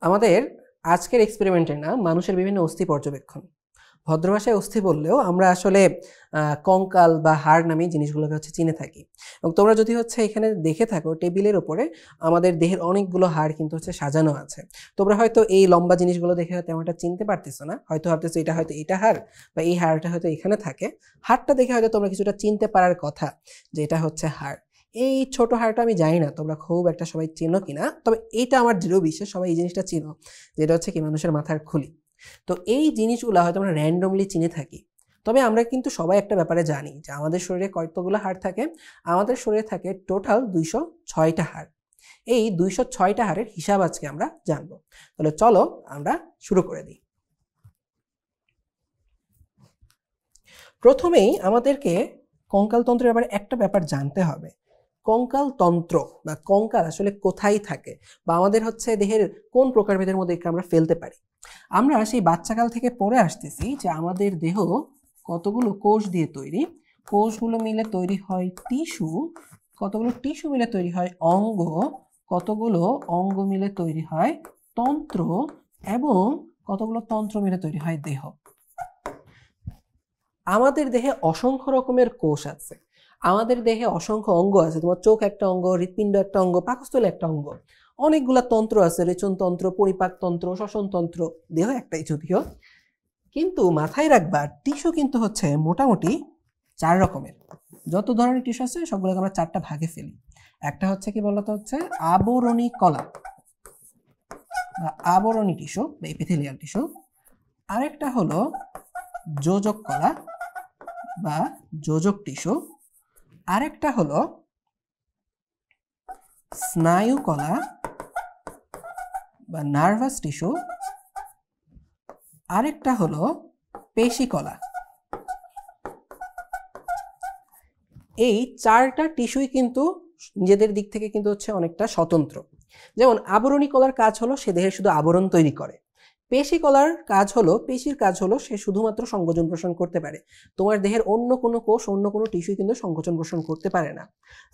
আমাদের আজকের এক্সপেরিমেন্টের নাম মানুষের বিভিন্ন অস্থি পর্যবেক্ষণ। ভদ্র ভাষায় অস্থি বললেও আমরা আসলে কঙ্কাল বা হাড় নামে জিনিসগুলোকে চিনে থাকি। এবং তোমরা যদি এখানে দেখে থাকো টেবিলের উপরে আমাদের দেহের অনেকগুলো হাড় কিন্তু সাজানো আছে। তোমরা হয়তো এই লম্বা জিনিসগুলো দেখে তেমন একটা চিনতে পারতেছো না, হয়তো ভাবতেছো এটা হয়তো এটা হাড় বা এই হাড়টা হয়তো এখানে থাকে। হাড়টা দেখে হয়তো তোমরা কিছুটা চিনতে পারার কথা যে এটা হচ্ছে হাড়। এই ছোট হাড়টা আমি জানি না তোমরা খুব একটা সবাই চেনো কিনা, তবে এইটা আমার দৃঢ় বিশ্বাস সবাই এই জিনিসটা চিনো, যেটা হচ্ছে কি মানুষের মাথার খুলি। তো এই জিনিসগুলো হয়তো আমরা র্যান্ডমলি চিনে থাকি, তবে আমরা কিন্তু সবাই একটা ব্যাপারে জানি যে আমাদের শরীরে কতগুলো হাড় থাকে। আমাদের শরীরে থাকে টোটাল 206টা হাড়। এই 206টা হাড়ের হিসাব আজকে আমরা জানবো। তাহলে চলো আমরা শুরু করে দিই। প্রথমেই আমাদেরকে কঙ্কালতন্ত্রের ব্যাপারে একটা ব্যাপার জানতে হবে। কঙ্কালতন্ত্র বা কঙ্কাল আসলে কোথায় থাকে, বা আমাদের দেহের কোন প্রকারভেদের মধ্যে আমরা ফেলতে পারি। আমরা সেই বাচ্চাকাল থেকে পড়ে আসতেছি যে আমাদের দেহ কতগুলো কোষ দিয়ে তৈরি, কোষগুলো মিলে তৈরি হয় টিস্যু, কতগুলো টিস্যু মিলে তৈরি হয় অঙ্গ, কতগুলো অঙ্গ মিলে তৈরি হয় তন্ত্র, এবং কতগুলো তন্ত্র মিলে তৈরি হয় দেহ। আমাদের দেহে অসংখ্য রকমের কোষ আছে, আমাদের দেহে অসংখ্য অঙ্গ আছে। তোমার চোখ একটা অঙ্গ, হৃৎপিণ্ড একটা অঙ্গ, পাকস্থলী একটা অঙ্গ, অনেকগুলা তন্ত্র আছে, রেচনতন্ত্র, পরিপাকতন্ত্র, শ্বসনতন্ত্র। দেহ একটাই যদিও, কিন্তু মাথায় রাখবা টিস্যু কিন্তু মোটামুটি 4 রকমের। যত ধরনের টিস্যু আছে সবগুলোকে আমরা 4টা ভাগে ফেলি। একটা কি বলতো আবরণী কলা বা আবরণী টিস্যু বা এপিথেলিয়াল টিস্যু। আরেকটা হলো যোজক কলা বা যোজক টিস্যু। আরেকটা হলো স্নায়ু কলা বা নার্ভাস টিস্যু। আরেকটা হলো পেশি কলা। এই 4টা টিস্যুই কিন্তু নিজেদের দিক থেকে কিন্তু অনেকটা স্বতন্ত্র। যেমন আবরণী কলার কাজ হলো সে দেহের শুধু আবরণ তৈরি করে। পেশি কলার কাজ হলো, পেশির কাজ হলো সে শুধুমাত্র সংকোচন প্রসারণ করতে পারে। তোমার দেহের অন্য কোনো কোষ, অন্য কোনো টিস্যুই কিন্তু সংকোচন প্রসারণ করতে পারে না।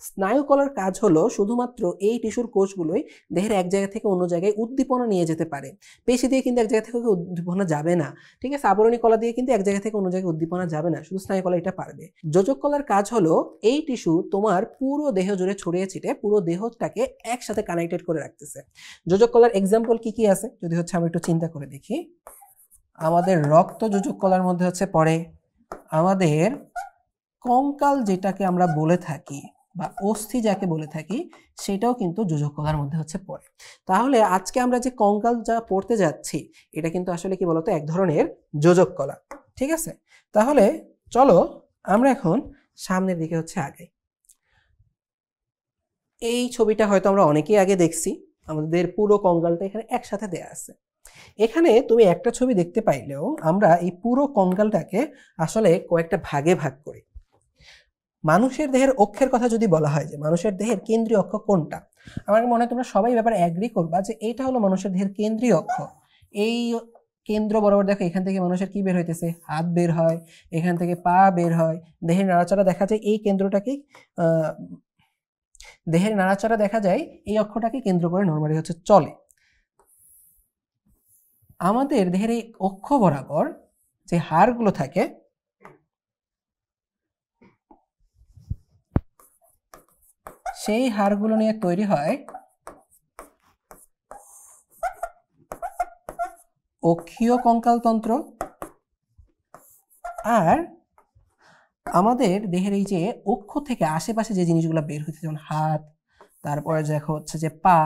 স্নায়ু কলার কাজ হলো শুধুমাত্র এই টিস্যুর কোষগুলোই দেহের এক জায়গা থেকে অন্য জায়গায় উদ্দীপনা নিয়ে যেতে পারে। পেশি দিয়ে কিন্তু এক জায়গা থেকে উদ্দীপনা যাবে না, ঠিক আছে? আবরণী কলা দিয়ে কিন্তু এক জায়গা থেকে অন্য জায়গায় উদ্দীপনা যাবে না, শুধু স্নায়ু কলা এটা পারবে। যোজক কলার কাজ হলো এই টিস্যু তোমার পুরো দেহ জুড়ে ছড়িয়ে ছিটে পুরো দেহটাকে একসাথে কানেক্টেড করে রাখতেছে। যোজক কলার এক্সাম্পল কি কি আছে যদি আমরা একটু চিন্তা করে দেখি। আমাদের রক্ত যোজক কলার মধ্যে পড়ে। আমাদের কঙ্কাল যেটাকে আমরা বলে থাকি বা অস্থি যাকে বলে থাকি সেটাও কিন্তু যোজক কলার মধ্যে পড়ে। তাহলে আজকে আমরা যে কঙ্কাল যা পড়তে যাচ্ছি এটা কিন্তু আসলে কি বলতো এক ধরনের যোজক কলা, ঠিক আছে? তাহলে চলো আমরা এখন সামনের দিকে আগাই। এই ছবিটা হয়তো আমরা অনেকেই আগে দেখছি। আমাদের পুরো কঙ্কালটা এখানে একসাথে দেয়া আছে। এখানে তুমি একটা ছবি দেখতে পাইলেও আমরা এই পুরো কঙ্কালটাকে আসলে কয়েকটা ভাগে ভাগ করি। মানুষের দেহের অক্ষের কথা যদি বলা হয় যে মানুষের দেহের কেন্দ্রীয় অক্ষ কোনটা, আমার মনে হয় তোমরা সবাই ব্যাপারে এগ্রি করবা যে এইটা হলো মানুষের দেহের কেন্দ্রীয় অক্ষ। এই কেন্দ্র বরাবর দেখো এখান থেকে মানুষের কি বের হইতেছে, হাত বের হয়, এখান থেকে পা বের হয়, দেহের নাড়াচাড়া দেখা যায় এই কেন্দ্রটাকেই দেহের নাড়াচাড়া দেখা যায় এই অক্ষটাকে কেন্দ্র করে নরমালি চলে। আমাদের দেহের এই অক্ষ বরাবর যে হাড়গুলো থাকে সেই হাড়গুলো নিয়ে তৈরি হয় অক্ষীয় কঙ্কালতন্ত্র। আর আমাদের দেহের এই যে অক্ষ থেকে আশেপাশে যে জিনিসগুলো বের হচ্ছে যেমন হাত, তারপরে দেখো যে পা,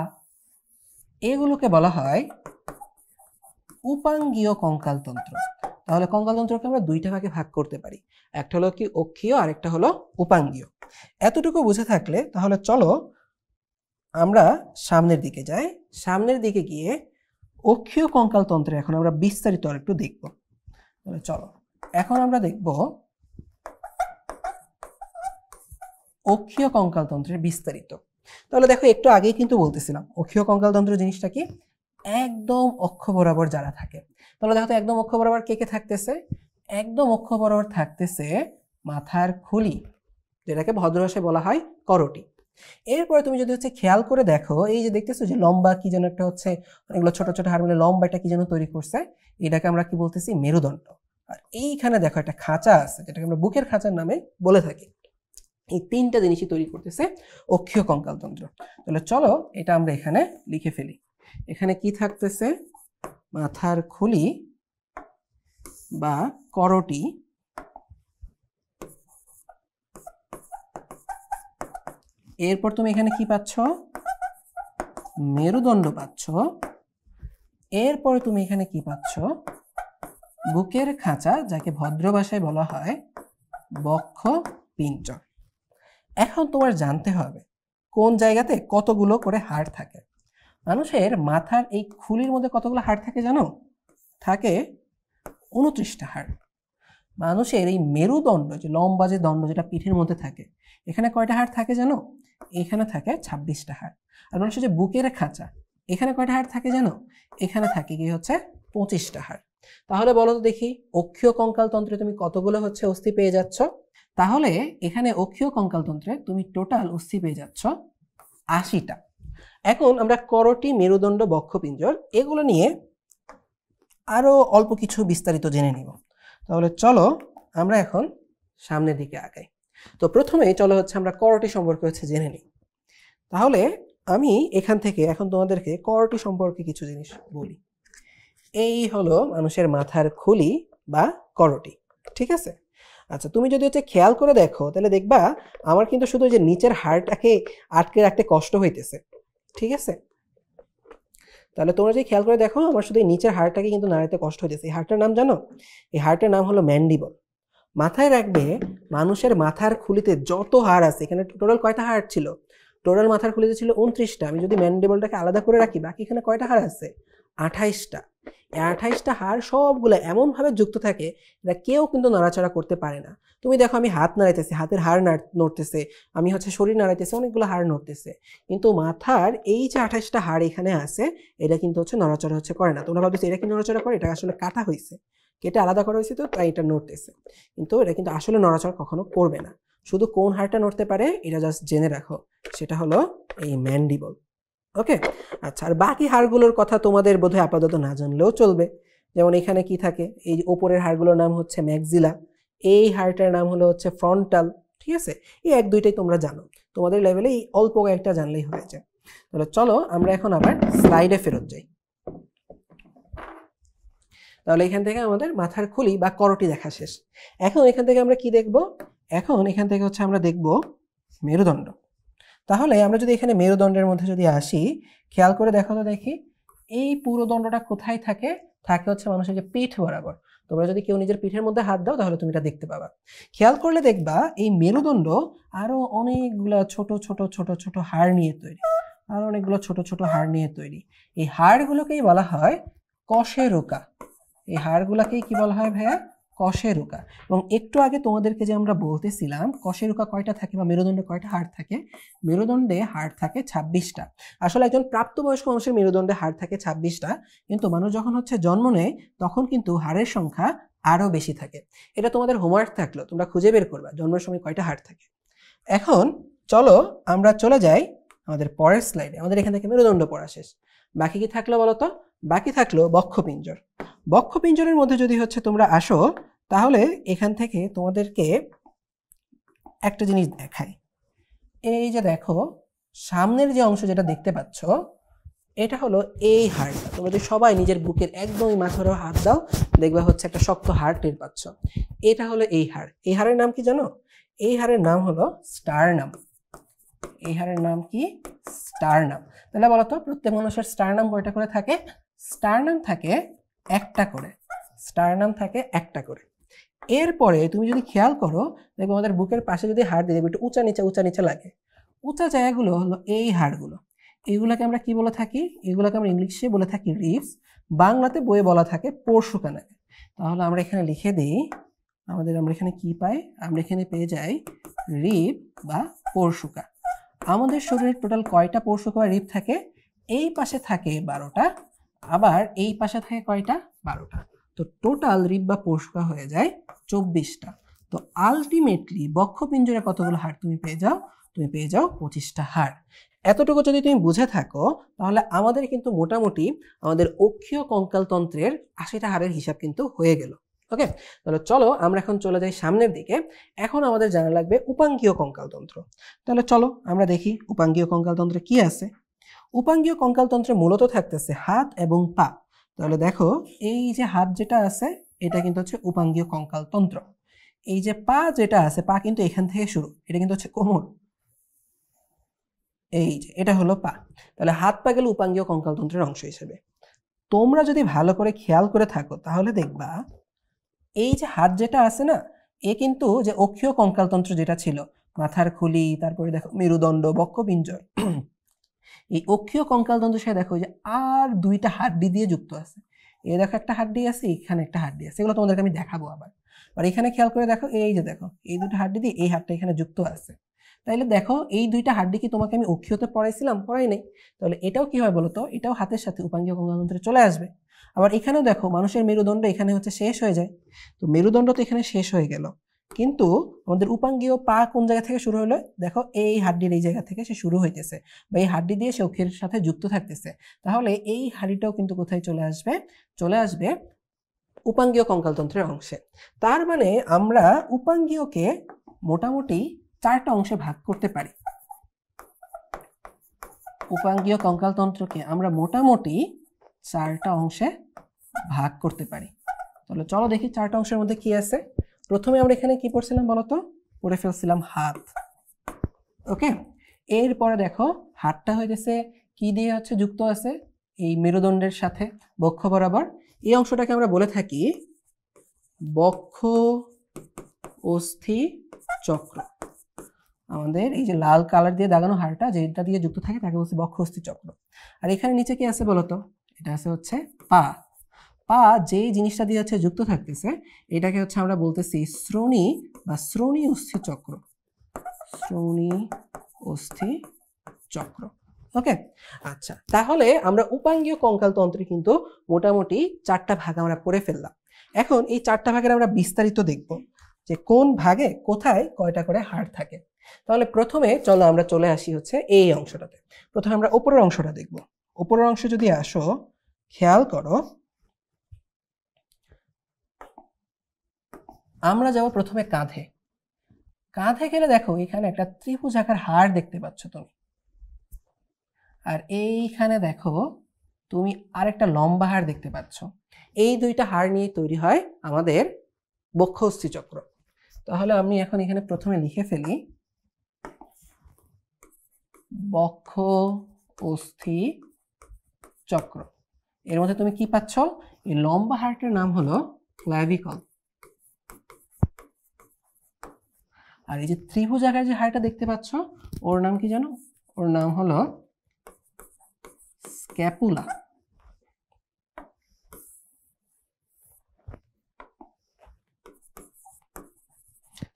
এগুলোকে বলা হয় উপাঙ্গীয় কঙ্কালতন্ত্র। তাহলে কঙ্কালতন্ত্রকে আমরা 2টা ভাগে ভাগ করতে পারি, একটা হলো কি অক্ষীয় আর একটা হলো উপাঙ্গীয়। এতটুকু বুঝে থাকলে তাহলে চলো আমরা সামনের দিকে যাই। সামনের দিকে গিয়ে অক্ষীয় কঙ্কালতন্ত্রে এখন আমরা বিস্তারিত আর একটু দেখব। তাহলে চলো এখন আমরা দেখব অক্ষীয় কঙ্কালতন্ত্রের বিস্তারিত। তাহলে দেখো একটু আগেই কিন্তু বলতেছিলাম অক্ষীয় কঙ্কালতন্ত্র জিনিসটা কি, একদম অক্ষ বরাবর যারা থাকে। তাহলে দেখো তো একদম অক্ষ বরাবর কে কে থাকতেছে, একদম অক্ষ বরাবর থাকতেছে মাথার খুলি, যেটাকে ভদ্র ভাষায় বলা হয় করোটি। এরপরে তুমি যদি হচ্ছে খেয়াল করে দেখো, এই যে দেখতেছো যে লম্বা কি যেন একটা হচ্ছে অনেকগুলো ছোট ছোট হাড় মিলে লম্বা একটা কি যেন তৈরি করছে, এটাকে আমরা কি বলতেছি? মেরুদণ্ড। আর এইখানে দেখো একটা খাঁচা আছে যেটাকে আমরা বুকের খাঁচার নামে বলে থাকি। এই তিনটা জিনিসই তৈরি করতেছে অক্ষীয় কঙ্কালতন্ত্র। তাহলে চলো এটা আমরা এখানে লিখে ফেলি। এখানে কি থাকতেছে? মাথার খুলি বা করটি, এরপর তুমি এখানে কি পাচ্ছ? মেরুদণ্ড পাচ্ছ। এরপর তুমি এখানে কি পাচ্ছ? বুকের খাঁচা, যাকে ভদ্র ভাষায় বলা হয় বক্ষ পিঞ্জর। এখন তোমার জানতে হবে কোন জায়গাতে কতগুলো করে হাড় থাকে। মানুষের মাথার এই খুলির মধ্যে কতগুলো হাড় থাকে জানো? থাকে 29টা হাড়। মানুষের এই মেরুদণ্ড, যে লম্বা যে দণ্ড যেটা পিঠের মধ্যে থাকে, এখানে কয়টা হাড় থাকে জানো? এখানে থাকে 26টা হাড়। আর মানুষের যে বুকের খাঁচা, এখানে কয়টা হাড় থাকে জানো? এখানে থাকে কি হচ্ছে 25টা হাড়। তাহলে বলো তো দেখি, অক্ষীয় কঙ্কালতন্ত্রে তুমি কতগুলো হচ্ছে অস্থি পেয়ে যাচ্ছ? তাহলে এখানে অক্ষীয় কঙ্কালতন্ত্রে তুমি টোটাল অস্থি পেয়ে যাচ্ছ 80টা। এখন আমরা করটি, মেরুদণ্ড, বক্ষপিঞ্জর এগুলো নিয়ে আরো অল্প কিছু বিস্তারিত জেনে নিব। তাহলে চলো আমরা এখন সামনের দিকে আগাই। তো প্রথমে চলো হচ্ছে আমরা করটি সম্পর্কে হচ্ছে জেনে নিই। তাহলে আমি এখান থেকে এখন তোমাদেরকে করটি সম্পর্কে কিছু জিনিস বলি। এই হলো মানুষের মাথার খুলি বা করটি, ঠিক আছে? আচ্ছা, তুমি যদি হচ্ছে খেয়াল করে দেখো তাহলে দেখবা আমার কিন্তু শুধু যে নিচের হাড়টাকে আটকে রাখতে কষ্ট হইতেছে, ঠিক আছে? তাহলে তোমরা যদি খেয়াল করে দেখো আমার শুধু এই নিচের হাড়টাকে কিন্তু নাড়াতে কষ্ট হইতেছে। এই হাড়টার নাম জানো? এই হাড়টার নাম হলো ম্যান্ডিবল। মাথায় রাখবে, মানুষের মাথার খুলিতে যত হাড় আছে, এখানে টোটাল কয়টা হাড় ছিল? টোটাল মাথার খুলিতে ছিল 29টা। আমি যদি ম্যান্ডিবলটাকে আলাদা করে রাখি, বাকি এখানে কয়টা হাড় আছে? 28টা। এই 28টা হাড় সবগুলো এমনভাবে যুক্ত থাকে যা কেউ কিন্তু নাড়াচাড়া করতে পারে না। তুমি দেখো আমি হাত নাড়াইতেছি, হাতের হাড় নড়তেছে, আমি হচ্ছে শরীর নাড়াইতেছি, অনেকগুলো হাড় নড়তেছে, কিন্তু মাথার এই যে 28টা হাড় এখানে আছে, এটা কিন্তু হচ্ছে নড়াচড়া হচ্ছে করে না। তোমরা ভাবতেছো এটা কি নড়াচড়া করে? এটা আসলে কাটা হয়েছে, কেটে আলাদা করা হয়েছে, তো তাই এটা নড়তেছে, কিন্তু এটা কিন্তু আসলে নড়াচড়া কখনো করবে না। শুধু কোন হাড়টা নড়তে পারে এটা জাস্ট জেনে রাখো, সেটা হলো এই ম্যান্ডিবল। ওকে, আচ্ছা। আর বাকি হাড়গুলোর কথা তোমাদের বোধহয় আপাতত না জানলেও চলবে। যেমন এখানে কি থাকে? এই ওপরের হাড়গুলোর নাম হচ্ছে ম্যাক্সিলা, এই হাড়টার নাম হলো হচ্ছে ফ্রন্টাল, ঠিক আছে? এই এক দুইটাই তোমরা জানো, তোমাদের লেভেলে এই অল্প কয়েকটা জানলেই হয়ে যায়। তাহলে চলো আমরা এখন আবার স্লাইডে ফেরত যাই। তাহলে এখান থেকে আমাদের মাথার খুলি বা করটি দেখা শেষ। এখন এখান থেকে আমরা কি দেখব? এখন এখান থেকে হচ্ছে আমরা দেখব মেরুদণ্ড। তাহলে আমরা যদি এখানে মেরুদণ্ডের মধ্যে যদি আসি, খেয়াল করে দেখো তো দেখি, এই পুরো দণ্ডটা কোথায় থাকে? থাকে হচ্ছে মানুষের যে পিঠ বরাবর। তোমরা যদি কেউ নিজের পিঠের মধ্যে হাত দাও তাহলে তুমি এটা দেখতে পাবা। খেয়াল করলে দেখবা এই মেরুদণ্ড আরো অনেকগুলো ছোট ছোট ছোট ছোট হাড় নিয়ে তৈরি, আরো অনেকগুলো ছোট ছোট হাড় নিয়ে তৈরি। এই হাড়গুলোকেই বলা হয় কশেরুকা। এই হাড়গুলোকেই কি বলা হয় ভাইয়া? কশেরুকা। এবং একটু আগে তোমাদেরকে যে আমরা বলতেছিলাম কশেরুকা কয়টা থাকে বা মেরুদণ্ডে কয়টা হাড় থাকে, মেরুদণ্ডে হাড় থাকে 26টা। আসলে একজন প্রাপ্তবয়স্ক মানুষের মেরুদণ্ডে হাড় থাকে 26টা, কিন্তু মানুষ যখন হচ্ছে জন্ম নেয় তখন কিন্তু হাড়ের সংখ্যা আরো বেশি থাকে। এটা তোমাদের হোমওয়ার্ক থাকলো, তোমরা খুঁজে বের করবা জন্মের সময় কয়টা হাড় থাকে। এখন চলো আমরা চলে যাই আমাদের পরের স্লাইডে। আমাদের এখান থেকে মেরুদণ্ড পড়া শেষ। বাকি কি থাকলো বলো তো? বাকি থাকলো বক্ষপিঞ্জর। বক্ষপিঞ্জরের মধ্যে যদি হচ্ছে তোমরা আসো, তাহলে এখান থেকে তোমাদেরকে একটা জিনিস দেখাই। এই যে দেখো সামনের যে অংশ যেটা দেখতে পাচ্ছ, এটা হলো এই হাড়টা। তোমরা যদি সবাই নিজের বুকের একদমই মাথার হাত দাও, দেখবা হচ্ছে একটা শক্ত হাড় টের পাচ্ছ। এটা হলো এই হাড়। এই হাড়ের নাম কি জানো? এই হাড়ের নাম হলো স্টারনাম। এই হাড়ের নাম কি? স্টারনাম। তাহলে বলো তো প্রত্যেক মানুষের স্টারনাম কয়টা করে থাকে? স্টারনাম থাকে একটা করে। স্টারনাম থাকে একটা করে। এরপরে তুমি যদি খেয়াল করো দেখো আমাদের বুকের পাশে যদি হাড় দিয়ে একটু উঁচা নিচে লাগে, উঁচা জায়গাগুলো হলো এই হাড়গুলো। এইগুলোকে আমরা কি বলে থাকি? এগুলোকে আমরা ইংলিশে বলে থাকি রিবস, বাংলাতে বইয়ে বলা থাকে পরশুকানাকে। তাহলে আমরা এখানে লিখে দিই, আমরা এখানে কি পাই? আমরা এখানে পেয়ে যাই রিব বা পরশুকা। আমাদের শরীরে টোটাল কয়টা পরশুকা বা রিব থাকে? এই পাশে থাকে 12টা, আবার এই পাশে থাকে কয়টা? 12টা। তো টোটাল রিব বা পরশুকা হয়ে যায় 24টা। তো আলটিমেটলি বক্ষপিঞ্জরে কতগুলো হাড় তুমি পেয়ে যাও? তুমি পেয়ে যাও 25টা হাড়। এতটুকু যদি তুমি বুঝে থাকো তাহলে আমাদের কিন্তু মোটামুটি আমাদের অক্ষীয় কঙ্কালতন্ত্রের 80টা হাড়ের হিসাব কিন্তু হয়ে গেল। ওকে, তাহলে চলো আমরা এখন চলে যাই সামনের দিকে। এখন আমাদের জানা লাগবে উপাঙ্গীয় কঙ্কালতন্ত্র। তাহলে চলো আমরা দেখি উপাঙ্গীয় কঙ্কালতন্ত্রে কি আছে। উপাঙ্গীয় কঙ্কালতন্ত্রে মূলত থাকতেছে হাত এবং পা। তাহলে দেখো এই যে হাত যেটা আছে এটা কিন্তু হচ্ছে উপাঙ্গীয় কঙ্কালতন্ত্র। এই যে পা যেটা আছে, পা কিন্তু এখান থেকে শুরু, এটা কিন্তু হচ্ছে কোমর। এই যে এটা হলো পা। তাহলে হাত পা গেল উপাঙ্গীয় কঙ্কালতন্ত্রের অংশ হিসেবে। তোমরা যদি ভালো করে খেয়াল করে থাকো তাহলে দেখবা এই যে হাত যেটা আছে না, এ কিন্তু যে অক্ষীয় কঙ্কালতন্ত্র যেটা ছিল, মাথার খুলি, তারপরে দেখো মেরুদণ্ড, বক্ষপিঞ্জর, এই অক্ষীয় কঙ্কালতন্ত্রের সাথে দেখো যে আর দুইটা হাড্ডি দিয়ে যুক্ত আছে। এই দেখো একটা হাড্ডি আছে, এখানে একটা হাড্ডি আছে, এগুলো তোমাদেরকে আমি দেখাবো আবার। আর এখানে খেয়াল করে দেখো, এই যে দেখো এই দুটো হাড্ডি দিয়ে এই হাড়টা এখানে যুক্ত আছে। তাইলে দেখো এই দুইটা হাড্ডি কি তোমাকে আমি অক্ষীয়তে পড়াইছিলাম? পড়াই নাই। তাহলে এটাও কি হয় বলতো, এটাও হাতের সাথে উপাঙ্গীয় কঙ্কালতন্ত্রে চলে আসবে। আবার এখানেও দেখো মানুষের মেরুদণ্ড এখানে হচ্ছে শেষ হয়ে যায়, তো মেরুদণ্ড তো এখানে শেষ হয়ে গেল, কিন্তু আমাদের উপাঙ্গীয় পা কোন জায়গা থেকে শুরু হলো? দেখো এই হাড্ডির এই জায়গা থেকে সে শুরু হইতেছে, বা এই হাড্ডি দিয়ে সে অক্ষের সাথে যুক্ত থাকতেছে। তাহলে এই হাড়িটাও কিন্তু কোথায় চলে আসবে? চলে আসবে উপাঙ্গীয় কঙ্কালতন্ত্রের অংশে। তার মানে আমরা উপাঙ্গীয়কে মোটামুটি 4টা অংশে ভাগ করতে পারি। উপাঙ্গীয় কঙ্কালতন্ত্রকে আমরা মোটামুটি 4টা অংশে ভাগ করতে পারি। তাহলে চলো দেখি 4টা অংশের মধ্যে কি আছে। প্রথমে আমরা এখানে কি পড়ছিলাম বলতো? পড়ে ফেলছিলাম হাত। ওকে, এরপরে দেখো হাতটা হইতেছে কি দিয়ে হচ্ছে যুক্ত আছে? এই মেরুদণ্ডের সাথে বক্ষ বরাবর। এই অংশটাকে আমরা বলে থাকি বক্ষ অস্থি চক্র। আমাদের এই যে লাল কালার দিয়ে দাগানো হাড়টা যেটা দিয়ে যুক্ত থাকে তাকে বলছে বক্ষ অস্থি চক্র। আর এখানে নিচে কি আছে বলতো? এটা আছে হচ্ছে পা। পা যে জিনিসটা দিয়ে হচ্ছে যুক্ত থাকতেছে এটাকে হচ্ছে আমরা বলতেছি শ্রোণী বা শ্রোণী অস্থি চক্র। শ্রোণী অস্থি চক্র। ওকে, আচ্ছা, তাহলে আমরা উপাঙ্গীয় কঙ্কালতন্ত্রে কিন্তু মোটামুটি 4টা ভাগ আমরা পড়ে ফেললাম। এখন এই 4টা ভাগের আমরা বিস্তারিত দেখব যে কোন ভাগে কোথায় কয়টা করে হাড় থাকে। তাহলে প্রথমে চলো আমরা চলে আসি হচ্ছে এই অংশটাতে। প্রথমে আমরা উপরের অংশটা দেখব। উপরের অংশে যদি আসো, খেয়াল করো, আমরা যাব প্রথমে কাঁধে। কাঁধে গেলে দেখো এখানে একটা ত্রিভুজাকার হাড় দেখতে পাচ্ছ তুমি, আর এইখানে দেখো তুমি আরেকটা লম্বা হাড় দেখতে পাচ্ছ। এই দুইটা হাড় নিয়ে তৈরি হয় আমাদের বক্ষ অস্থি চক্র। তাহলে আমি এখন এখানে প্রথমে লিখে ফেলি বক্ষ অস্থি চক্র। এর মধ্যে তুমি কি পাচ্ছ? এই লম্বা হাড়টার নাম হলো ক্ল্যাভিকল। আর এই যে ত্রিভুজাকার যে হাড়টা দেখতে পাচ্ছ ওর নাম কি জানো? ওর নাম হলো স্ক্যাপুলা।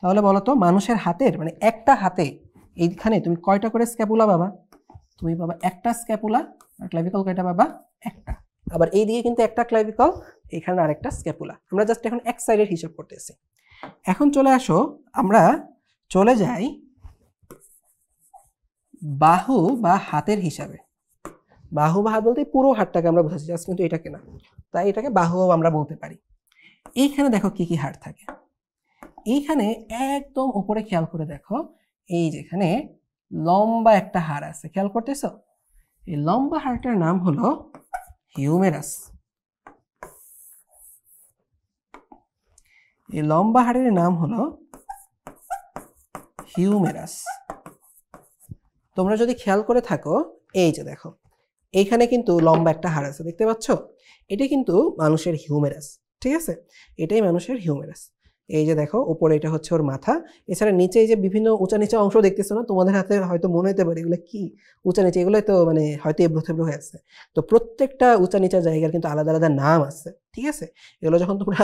তাহলে বলতো মানুষের হাতের মানে একটা হাতে এইখানে তুমি কয়টা করে স্ক্যাপুলা পাবা? তুমি পাবা একটা স্ক্যাপুলা। আর ক্ল্যাভিকল কয়টা পাবা? একটা। আবার এই দিকে কিন্তু একটা ক্ল্যাভিকল, এখানে আরেকটা স্ক্যাপুলা। আমরা জাস্ট এখন এক সাইডের হিসাব করতেছি। এখন চলে আসো, আমরা চলে যাই বাহু বা হাতের হিসাবে। বাহু বা হাত বলতে পুরো হাতটাকে আমরা বোঝাচ্ছি, জাস্ট কিন্তু এটাকে না, তাই এটাকে বাহুও আমরা বলতে পারি। এইখানে দেখো কি কি হাড় থাকে। এইখানে একদম উপরে খেয়াল করে দেখো, এই যেখানে লম্বা একটা হাড় আছে, খেয়াল করতেছ? এই লম্বা হাড়টার নাম হলো হিউমেরাস। এই লম্বা হাড়ের নাম হলো হিউমেরাস। তোমরা যদি খেয়াল করে থাকো, এই যে দেখো এইখানে কিন্তু লম্বা একটা হাড় আছে, দেখতে পাচ্ছ? এটা কিন্তু মানুষের হিউমেরাস। ঠিক আছে, এটাই মানুষের হিউমেরাস। এই যে দেখো উপরে এটা হচ্ছে ওর মাথা। এছাড়া নিচে এই যে বিভিন্ন উঁচা নিচা অংশ দেখতেছো না, তোমাদের হাতে হয়তো মনে হতে পারে এগুলো কি উঁচা নিচে, এগুলো তো মানে হয়তো এবড়ো থেবড়ো হয়ে আছে। তো প্রত্যেকটা উঁচা নিচা জায়গার কিন্তু আলাদা আলাদা নাম আছে। ঠিক আছে, এগুলো যখন তোমরা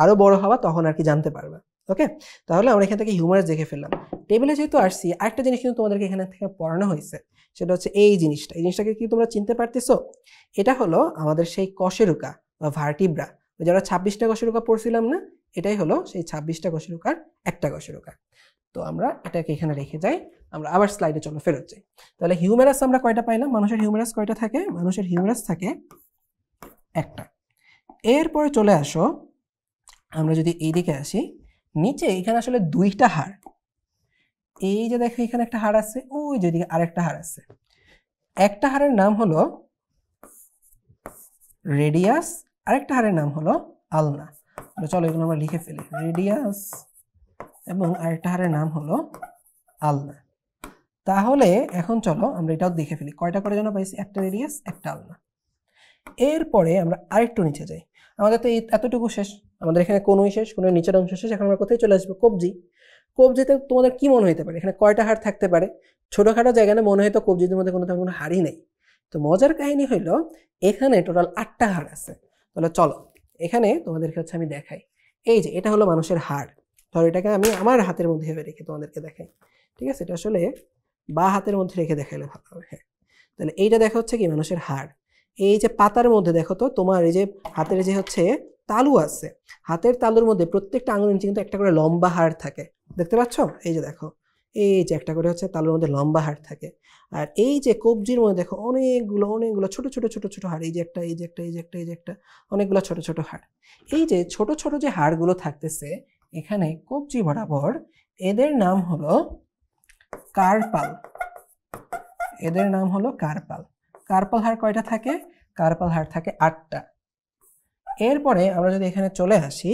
আরো বড় হবা তখন আর কি জানতে পারবা। ওকে, তাহলে আমরা এখান থেকে হিউমারাস দেখে ফেললাম। টেবিলে যেহেতু আসছি, আরেকটা জিনিস কিন্তু তোমাদেরকে এখানে থেকে পড়ানো হয়েছে, সেটা হচ্ছে এই জিনিসটা। এই জিনিসটাকে কি তোমরা চিনতে পারতেছো? এটা হলো আমাদের সেই কশেরুকা বা ভার্টিব্রা। যারা 26টা কশেরুকা পড়ছিলাম না, এটাই হলো সেই 26টা কশেরুকার একটা কশেরুকা। তো আমরা এটাকে এখানে রেখে যাই। আমরা আবার স্লাইডে চলো ফেরত যাই। তাহলে হিউমেরাস আমরা কয়টা পাইলাম? মানুষের হিউমেরাস কয়টা থাকে? মানুষের হিউমেরাস থাকে একটা। এরপরে চলে আসো, আমরা যদি এইদিকে আসি, নিচে এখানে আসলে দুইটা হাড়, এই যে দেখো এখানে একটা হাড় আছে, ওই যে দিকে আরেকটা হাড় আছে। একটা হাড়ের নাম হলো রেডিয়াস, আরেকটা হাড়ের নাম হলো আলনা। চলো এগুলো আমরা লিখে ফেলি, রেডিয়াস এবং আরেকটা হাড়ের নাম হলো আলনা। তাহলে এখন চলো আমরা এটাও দেখে ফেলি, কয়টা করে যেন পাইছি? একটা রেডিয়াস, একটা আলনা। এরপরে আমরা আরেকটু নিচে যাই, আমাদের তো এতটুকু শেষ, আমাদের এখানে কোনোই শেষ, কোনো নিচের অংশ শেষ। এখন আমরা কোথায় চলে আসবো? কবজি। কবজিতে তোমাদের কি মনে হইতে পারে? এখানে কয়টা হাড় থাকতে পারে? ছোটখাটো জায়গায় মনে হয়তো কবজির মধ্যে কোনো তেমন কোনো হাড়ই নেই। তো মজার কাহিনী হইলো এখানে টোটাল 8টা হাড় আছে। তাহলে চলো এখানে তোমাদেরকে হচ্ছে আমি দেখাই। এই যে এটা হলো মানুষের হাড়, ধরো এটাকে আমি আমার হাতের মধ্যে রেখে তোমাদেরকে দেখাই, ঠিক আছে? এটা আসলে বা হাতের মধ্যে রেখে দেখাইলে ভালো হবে। হ্যাঁ, তাহলে এইটা দেখা হচ্ছে কি মানুষের হাড়। এই যে পাতার মধ্যে দেখো তো, তোমার এই যে হাতের যে হচ্ছে তালু আছে, হাতের তালুর মধ্যে প্রত্যেকটা আঙুলের নিচে কিন্তু একটা করে লম্বা হাড় থাকে, দেখতে পাচ্ছ? এই যে দেখো, এই যে একটা করে হচ্ছে তালুর মধ্যে লম্বা হাড় থাকে। আর এই যে কবজির মধ্যে দেখো অনেকগুলো ছোট ছোট ছোট ছোট হাড়, এই যে একটা, এই যে একটা, এই যে একটা, এই যে একটা, অনেকগুলো ছোট ছোট হাড়। এই যে ছোট ছোট যে হাড়গুলো থাকতেছে এখানে কবজি বরাবর, এদের নাম হলো কার্পাল। এদের নাম হলো কার্পাল। কার্পাল হাড় কয়টা থাকে? কার্পাল হাড় থাকে 8টা। এরপরে আমরা যদি এখানে চলে আসি,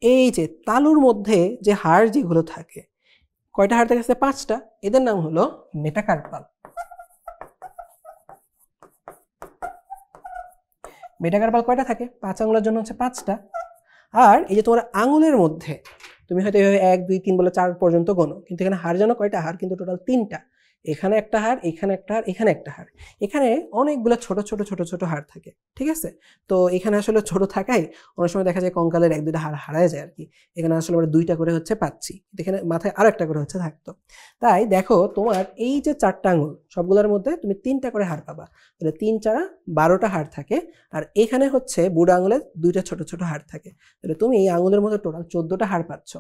এই যে তালুর মধ্যে যে হাড় যেগুলো থাকে, কয়টা হাড় থাকে? 5টা। এদের নাম হলো মেটাকার্পাল। মেটাকার্পাল কয়টা থাকে? 5 আঙুলের জন্য হচ্ছে 5টা। আর এই যে তোমার আঙুলের মধ্যে তুমি হয়তো 1 2 3 বলে 4 পর্যন্ত গোনো, কিন্তু এখানে হাড় যেন কয়টা? হাড় কিন্তু টোটাল 3টা। এখানে একটা হাড়, এখানে একটা হাড়, এখানে একটা হাড়, এখানে অনেকগুলো ছোট ছোট ছোট ছোট হাড় থাকে, ঠিক আছে? তো এখানে আসলে ছোট থাকায় অনেক সময় দেখা যায় কঙ্কালের 1 2টা হাড় হারায় যায় আর কি। এখানে আসলে আমরা 2টা করে হচ্ছে পাচ্ছি, এখানে মাথায় আরো একটা করে হচ্ছে থাকতো। তাই দেখো তোমার এই যে 4টা আঙুল সবগুলোর মধ্যে তুমি 3টা করে হাড় পাবা, তাহলে 3 4 12টা হাড় থাকে। আর এখানে হচ্ছে বুড়ো আঙুলে 2টা ছোট ছোট হাড় থাকে, তাহলে তুমি এই আঙুলের মধ্যে টোটাল 14টা হাড় পাচ্ছ।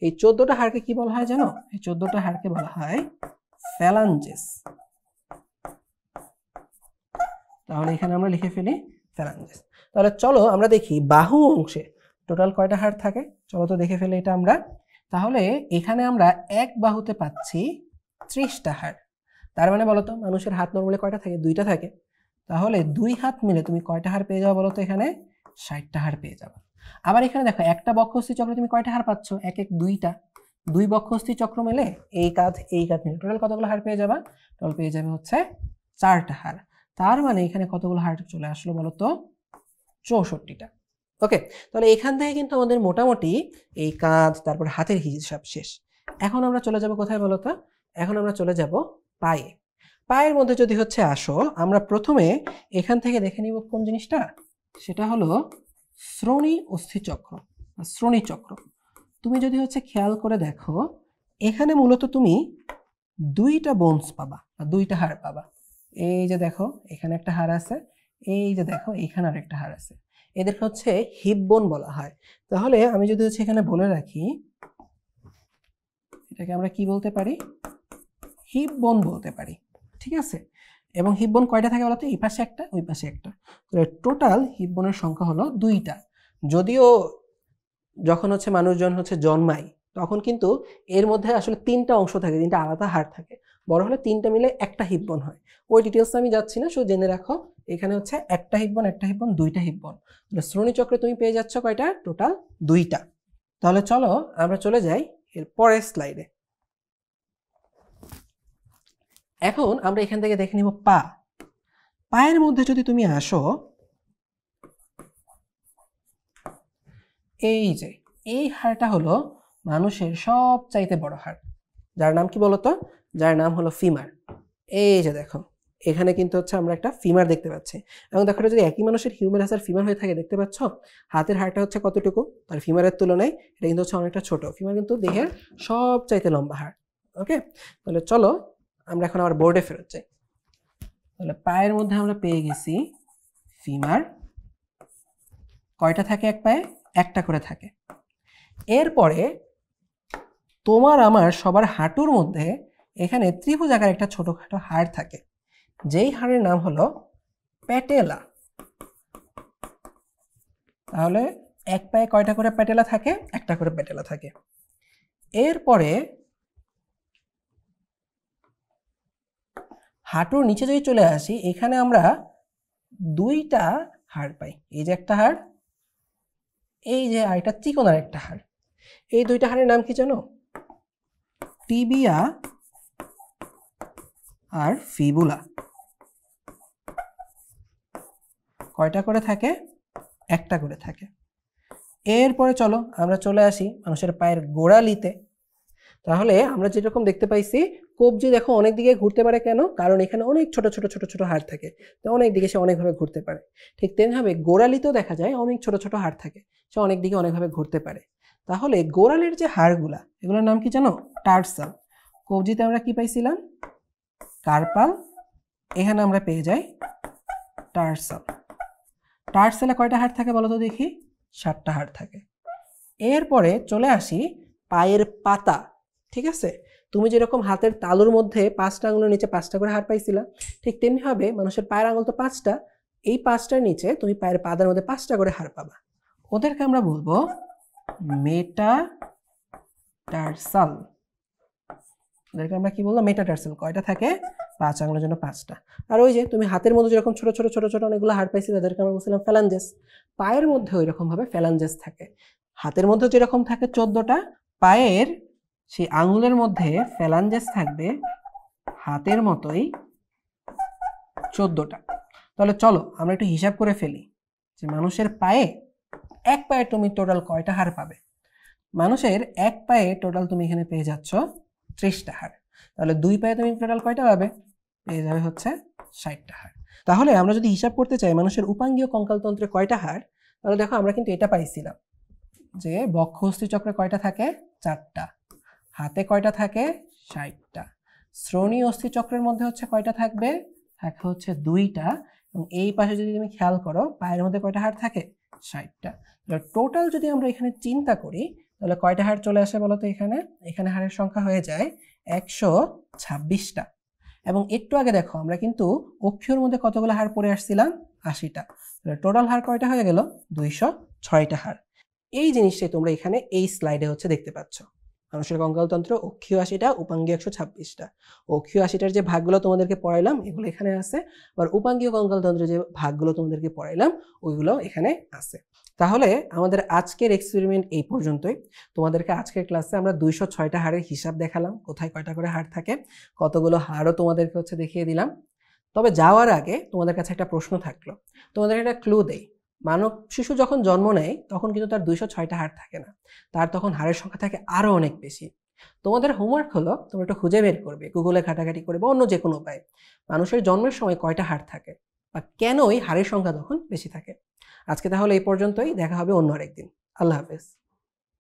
এই 14টা হাড়কে কি বলা হয় জানো? এই 14টা হাড়কে বলা হয় ফ্যালাঞ্জেস। তাহলে এখানে আমরা লিখে ফেলি ফ্যালাঞ্জেস। তাহলে চলো আমরা দেখি বাহু অংশে টোটাল কয়টা হাড় থাকে, চলো তো দেখে ফেলি এটা আমরা। তাহলে এখানে আমরা এক বাহুতে পাচ্ছি 30টা হাড়। তার মানে বলো তো মানুষের হাত নরমালি কয়টা থাকে? 2টা থাকে। তাহলে 2 হাত মিলে তুমি কয়টা হাড় পেয়ে যাবে বলো তো? এখানে 60টা হাড় পেয়ে যাবে। আবার এখানে দেখো একটা বক্ষস্থি চক্রে তুমি কয়টা হাড় পাচ্ছ? 2টা। 2 বক্ষস্থি চক্র মিলে এই কাঁধ মিলে টোটাল কতগুলো হাড় পেয়ে যাবা? টোটাল পেয়ে যাবে হচ্ছে 4টা হাড়। তার মানে এখানে কতগুলো হাড় চলে আসলো বলো তো? 64টা। ওকে, তাহলে এখান থেকে কিন্তু আমাদের মোটামুটি এই কাঁধ তারপর হাতের হিসাব শেষ। এখন আমরা চলে যাব কোথায় বলো তো? এখন আমরা চলে যাব পায়ে। পায়ের মধ্যে যদি হচ্ছে আসো, আমরা প্রথমে এখান থেকে দেখে নিব কোন জিনিসটা, সেটা হলো শ্রোণী অস্থিচক্র, শ্রোণী চক্র। তুমি যদি হচ্ছে খেয়াল করে দেখো, এখানে মূলত তুমি 2টা বোনস পাবা, 2টা হাড় পাবা। এই যে দেখো এখানে একটা হাড় আছে, এই যে দেখো এখানে আরেকটা হাড় আছে, এদেরকে হচ্ছে হিপ বোন বলা হয়। তাহলে আমি যদি হচ্ছে এখানে বলে রাখি, এটাকে আমরা কি বলতে পারি? হিপ বোন বলতে পারি, ঠিক আছে? এবং হিপ বোন কয়টা থাকে বলতো? এই পাশে একটা, ওই পাশে একটা। টোটাল হিপ বোনের সংখ্যা হলো 2টা। যদিও যখন হচ্ছে মানুষজন হচ্ছে জন্মায় তখন কিন্তু এর মধ্যে আসলে 3টা অংশ থাকে, 3টা আলাদা হাড় থাকে। বড় হলে 3টা মিলে একটা হিপ বোন হয়। ওই ডিটেলস আমি যাচ্ছি না, শুধু জেনে রাখো এখানে হচ্ছে একটা হিপ বোন, 2টা হিপ বোন। শ্রোণী চক্রে তুমি পেয়ে যাচ্ছ কয়টা? টোটাল 2টা। তাহলে চলো আমরা চলে যাই এর পরের স্লাইডে। এখন আমরা এখান থেকে দেখে নিব পা। পায়ের মধ্যে যদি তুমি আসো, এই যে এই হাড়টা হলো মানুষের সবচাইতে বড় হাড়, যার নাম কি বলতো? যার নাম হলো ফিমার। এই যে দেখো এখানে কিন্তু হচ্ছে আমরা একটা ফিমার দেখতে পাচ্ছি, এবং দেখো যদি একই মানুষের হিউমেরাস আর ফিমার হয়ে থাকে, দেখতে পাচ্ছ হাতের হাড়টা হচ্ছে কতটুকু আর ফিমারের তুলনায় এটা কিন্তু হচ্ছে অনেকটা ছোট। ফিমার কিন্তু দেহের সবচাইতে লম্বা হাড়। ওকে, তাহলে চলো আমরা এখন আবার বোর্ডে ফেরত যাই। তাহলে পায়ের মধ্যে আমরা পেয়ে গেছি ফিমার, কয়টা থাকে এক পায়ে? একটা করে থাকে। এরপরে তোমার আমার সবার হাঁটুর মধ্যে এখানে ত্রিভুজ আকারে একটা ছোটখাটো হাড় থাকে, যেই হাড়ের নাম হলো প্যাটেলা। তাহলে এক পায়ে কয়টা করে প্যাটেলা থাকে? একটা করে প্যাটেলা থাকে। এরপরে হাঁটুর নিচে যদি চলে আসি, এখানে আমরা দুইটা হাড় পাই। এই যে একটা হাড়, এই যে আরেকটা চিকন আর একটা হাড়। এই দুইটা হাড়ের নাম কি জানো? টিবিয়া আর ফিবুলা। কয়টা করে থাকে? একটা করে থাকে। এরপরে চলো আমরা চলে আসি মানুষের পায়ের গোড়ালিতে। তাহলে আমরা যেরকম দেখতে পাইছি, কবজি দেখো অনেক দিকে ঘুরতে পারে কেন? কারণ এখানে অনেক ছোট ছোট ছোট ছোট হাড় থাকে, তো অনেক দিকে সে অনেকভাবে ঘুরতে পারে। ঠিক তেমনিভাবে গোড়ালিতেও দেখা যায় অনেক ছোট ছোট হাড় থাকে, সে অনেক দিকে অনেকভাবে ঘুরতে পারে। তাহলে গোড়ালির যে হাড়গুলা, এগুলোর নাম কি জানো? টার্সাল। কবজিতে আমরা কি পাইছিলাম? কার্পাল। এখানে আমরা পেয়ে যাই টার্সাল। টার্সালে কয়টা হাড় থাকে বলো তো দেখি? 7টা হাড় থাকে। এরপরে চলে আসি পায়ের পাতা। ঠিক আছে, তুমি যেরকম হাতের তালুর মধ্যে 5টা আঙুলের নিচে 5টা করে হাড় পাইছিলা, ঠিক তেমনি হবে মানুষের পায়ের আঙুল তো 5টা, এই 5টার নিচে তুমি পায়ের পাতার মধ্যে 5টা করে হাড় পাবা। ওদেরকে আমরা বলবো মেটাটার্সাল। ওদেরকে আমরা কি বলবো? মেটাটার্সাল। কয়টা থাকে? 5 আঙুলের জন্য 5টা। আর ওই যে তুমি হাতের মধ্যে যেরকম ছোট ছোট ছোট ছোট অনেকগুলো হাড় পাইছিলে, তাদেরকে আমরা বলছিলাম ফ্যালাঞ্জেস। পায়ের মধ্যে ওই রকম ভাবে ফ্যালাঞ্জেস থাকে। হাতের মধ্যে যেরকম থাকে 14টা, পায়ের সেই আঙুলের মধ্যে ফ্যালাঞ্জেস থাকবে হাতের মতোই 14টা। তাহলে চলো আমরা একটু হিসাব করে ফেলি যে মানুষের পায়ে, এক পায়ে তুমি টোটাল কয়টা হাড় পাবে? মানুষের এক পায়ে টোটাল তুমি এখানে পেয়ে যাচ্ছ 30টা হাড়। তাহলে 2 পায়ে তুমি টোটাল কয়টা পাবে? পেয়ে যাবে হচ্ছে 60টা হাড়। তাহলে আমরা যদি হিসাব করতে চাই মানুষের উপাঙ্গীয় কঙ্কালতন্ত্রে কয়টা হাড়, তাহলে দেখো আমরা কিন্তু এটা পাইছিলাম যে বক্ষ অস্থিচক্রে কয়টা থাকে? 4টা। হাতে কয়টা থাকে? 60টা। শ্রোণী অস্থিচক্রের মধ্যে হচ্ছে কয়টা থাকবে? থাকে হচ্ছে 2টা। এবং এই পাশে যদি তুমি খেয়াল করো, পায়ের মধ্যে কয়টা হাড় থাকে? 60টা। টোটাল যদি আমরা এখানে চিন্তা করি, তাহলে কয়টা হাড় চলে আসে বলো তো? এখানে হাড়ের সংখ্যা হয়ে যায় 126টা। এবং একটু আগে দেখো আমরা কিন্তু অক্ষীয়র মধ্যে কতগুলো হাড় পড়ে আসছিলাম? 80টা। তাহলে টোটাল হাড় কয়টা হয়ে গেল? 206টা হাড়। এই জিনিসটাই তোমরা এখানে এই স্লাইডে হচ্ছে দেখতে পাচ্ছ। মানুষের কঙ্কালতন্ত্র অক্ষীয় 80টা, উপাঙ্গীয় 126টা। অক্ষীয় 80টার যে ভাগগুলো তোমাদেরকে পড়াইলাম এগুলো এখানে আছে, আর উপাঙ্গীয় কঙ্কালতন্ত্রের যে ভাগগুলো তোমাদেরকে পড়াইলাম ওইগুলো এখানে আছে। তাহলে আমাদের আজকের এক্সপেরিমেন্ট এই পর্যন্তই। তোমাদেরকে আজকের ক্লাসে আমরা 206টা হাড়ের হিসাব দেখালাম, কোথায় কয়টা করে হাড় থাকে, কতগুলো হাড়ও তোমাদেরকে হচ্ছে দেখিয়ে দিলাম। তবে যাওয়ার আগে তোমাদের কাছে একটা প্রশ্ন থাকলো, তোমাদের একটা ক্লু দেই। মানব শিশু যখন জন্ম নেয় তখন কিন্তু তার 206টা হাড় থাকে না, তার তখন হাড়ের সংখ্যা থাকে আরো অনেক বেশি। তোমাদের হোমওয়ার্ক হলো তোমরা একটু খুঁজে বের করবে, গুগলে ঘাটাঘাটি করে বা অন্য যে কোনো উপায়ে, মানুষের জন্মের সময় কয়টা হাড় থাকে বা কেনই হাড়ের সংখ্যা তখন বেশি থাকে। আজকে তাহলে এই পর্যন্তই, দেখা হবে অন্য আরেকদিন। আল্লাহ হাফেজ।